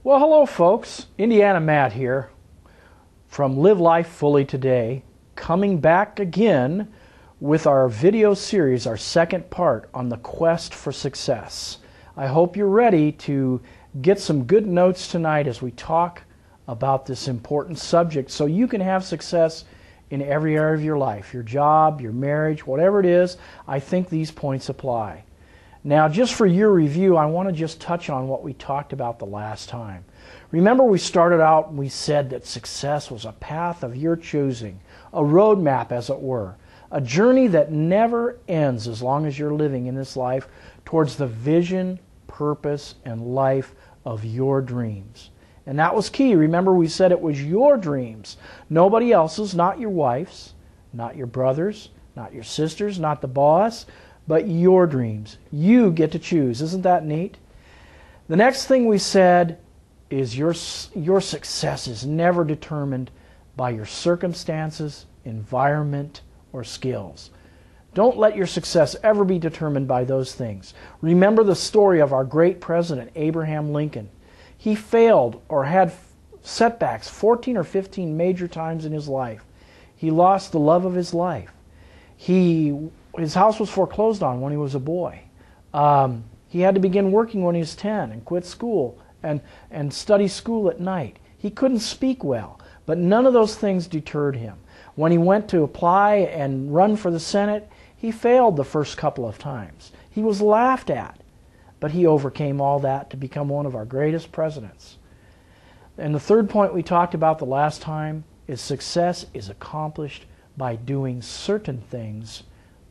Well, hello folks. Indiana Matt here from Live Life Fully Today, coming back again with our video series, our second part on the quest for success. I hope you're ready to get some good notes tonight as we talk about this important subject so you can have success in every area of your life, your job, your marriage, whatever it is. I think these points apply. Now, just for your review, I want to just touch on what we talked about the last time. Remember, we started out and we said that success was a path of your choosing, a roadmap, as it were, a journey that never ends as long as you're living in this life towards the vision, purpose, and life of your dreams. And that was key. Remember, we said it was your dreams, nobody else's, not your wife's, not your brother's, not your sister's, not the boss, but your dreams. You get to choose. Isn't that neat? The next thing we said is your success is never determined by your circumstances, environment, or skills. Don't let your success ever be determined by those things. Remember the story of our great president, Abraham Lincoln. He failed or had setbacks 14 or 15 major times in his life. He lost the love of his life. His house was foreclosed on when he was a boy. He had to begin working when he was 10 and quit school and study school at night. He couldn't speak well, but none of those things deterred him. When he went to apply and run for the Senate, he failed the first couple of times. He was laughed at, but he overcame all that to become one of our greatest presidents. And the third point we talked about the last time is success is accomplished by doing certain things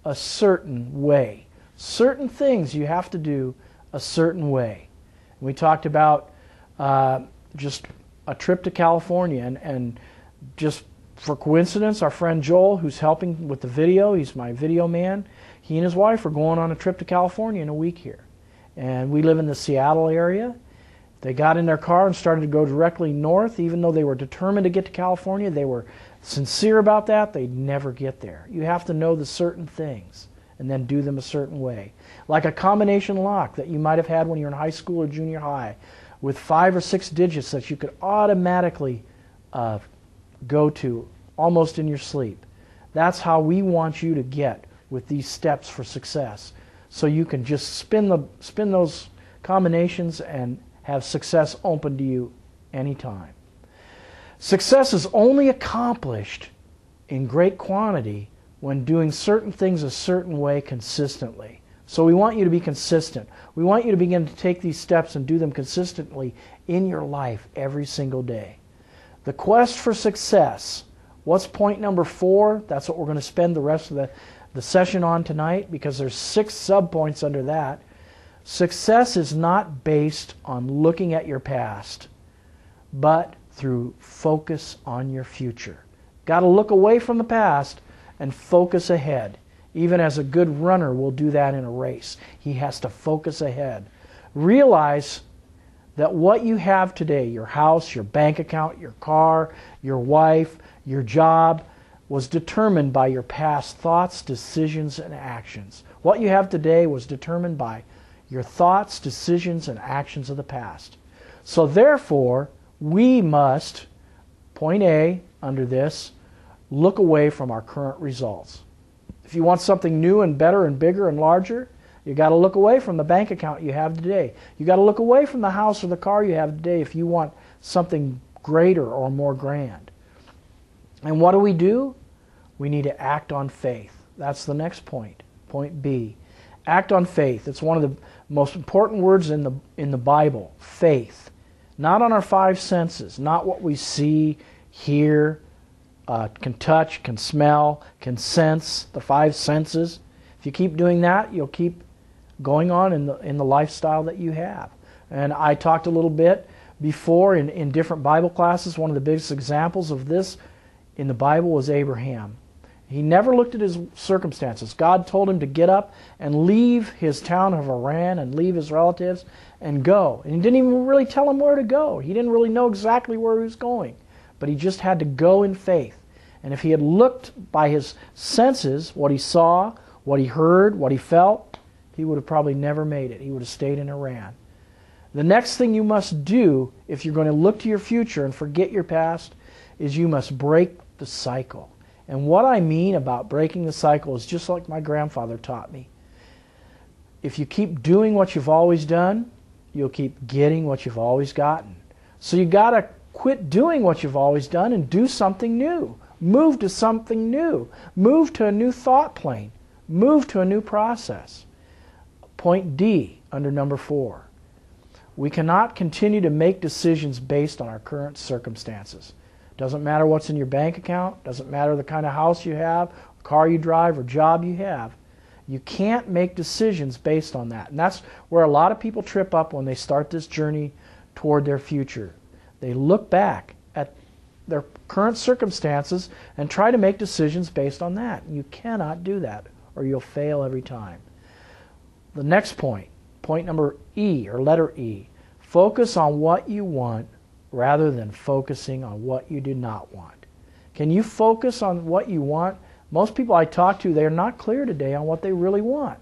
a certain way. Certain things you have to do a certain way. We talked about just a trip to California, and just for coincidence, our friend Joel, who's helping with the video, he's my video man, he and his wife are going on a trip to California in a week here. And we live in the Seattle area. They got in their car and started to go directly north. Even though they were determined to get to California, they were sincere about that, they'd never get there. You have to know the certain things and then do them a certain way. Like a combination lock that you might have had when you were in high school or junior high with 5 or 6 digits that you could automatically go to almost in your sleep. That's how we want you to get with these steps for success. So you can just spin those combinations and have success open to you anytime. Success is only accomplished in great quantity when doing certain things a certain way consistently. So we want you to be consistent. We want you to begin to take these steps and do them consistently in your life every single day. The quest for success. What's point number 4? That's what we're going to spend the rest of the session on tonight, because there's 6 subpoints under that. Success is not based on looking at your past, but through focus on your future. Got to look away from the past and focus ahead. Even as a good runner will do that in a race, he has to focus ahead. Realize that what you have today, your house, your bank account, your car, your wife, your job, was determined by your past thoughts, decisions, and actions. What you have today was determined by your thoughts, decisions, and actions of the past. So therefore, we must, point A under this, look away from our current results. If you want something new and better and bigger and larger, you got to look away from the bank account you have today. You got to look away from the house or the car you have today if you want something greater or more grand. And what do? We need to act on faith. That's the next point, point B. Act on faith. It's one of the most important words in the Bible, faith. Not on our 5 senses, not what we see, hear, can touch, can smell, can sense, the 5 senses. If you keep doing that, you'll keep going on in the lifestyle that you have. And I talked a little bit before in different Bible classes. One of the biggest examples of this in the Bible was Abraham. He never looked at his circumstances. God told him to get up and leave his town of Haran and leave his relatives and go. And he didn't even really tell him where to go. He didn't really know exactly where he was going. But he just had to go in faith. And if he had looked by his senses, what he saw, what he heard, what he felt, he would have probably never made it. He would have stayed in Haran. The next thing you must do if you're going to look to your future and forget your past is you must break the cycle. And what I mean about breaking the cycle is just like my grandfather taught me. If you keep doing what you've always done, you'll keep getting what you've always gotten. So you got to quit doing what you've always done and do something new. Move to something new. Move to a new thought plane. Move to a new process. Point D, under number 4. We cannot continue to make decisions based on our current circumstances. Doesn't matter what's in your bank account, doesn't matter the kind of house you have, car you drive, or job you have. You can't make decisions based on that. And that's where a lot of people trip up when they start this journey toward their future. They look back at their current circumstances and try to make decisions based on that. You cannot do that, or you'll fail every time. The next point, point number E, or letter E, focus on what you want rather than focusing on what you do not want. Can you focus on what you want? Most people I talk to, they're not clear today on what they really want.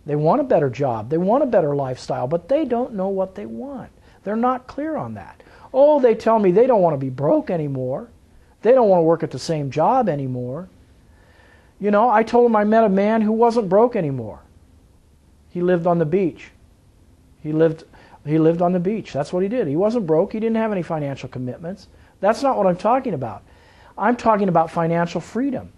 They want a better job, they want a better lifestyle, but they don't know what they want. They're not clear on that. Oh, they tell me they don't want to be broke anymore. They don't want to work at the same job anymore. You know, I told them I met a man who wasn't broke anymore. He lived on the beach. He lived on the beach. That's what he did. He wasn't broke. He didn't have any financial commitments. That's not what I'm talking about. I'm talking about financial freedom.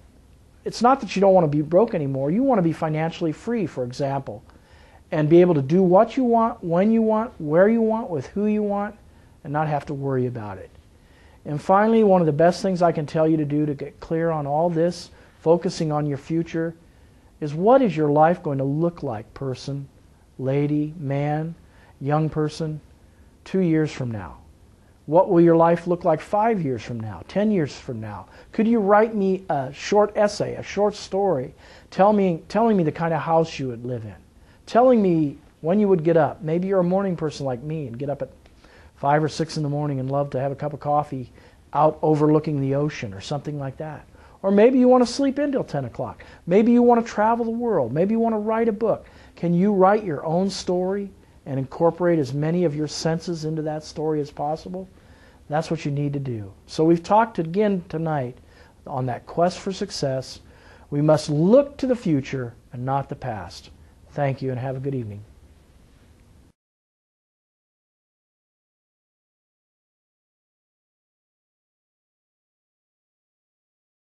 It's not that you don't want to be broke anymore. You want to be financially free, for example, and be able to do what you want, when you want, where you want, with who you want, and not have to worry about it. And finally, one of the best things I can tell you to do to get clear on all this, focusing on your future, is what is your life going to look like, person, lady, man, young person, 2 years from now? What will your life look like 5 years from now, 10 years from now? Could you write me a short essay, a short story, telling me the kind of house you would live in, telling me when you would get up? Maybe you're a morning person like me and get up at 5 or 6 in the morning and love to have a cup of coffee out overlooking the ocean or something like that. Or maybe you want to sleep in till 10 o'clock. Maybe you want to travel the world. Maybe you want to write a book. Can you write your own story and incorporate as many of your senses into that story as possible? That's what you need to do. So we've talked again tonight on that quest for success. We must look to the future and not the past. Thank you and have a good evening.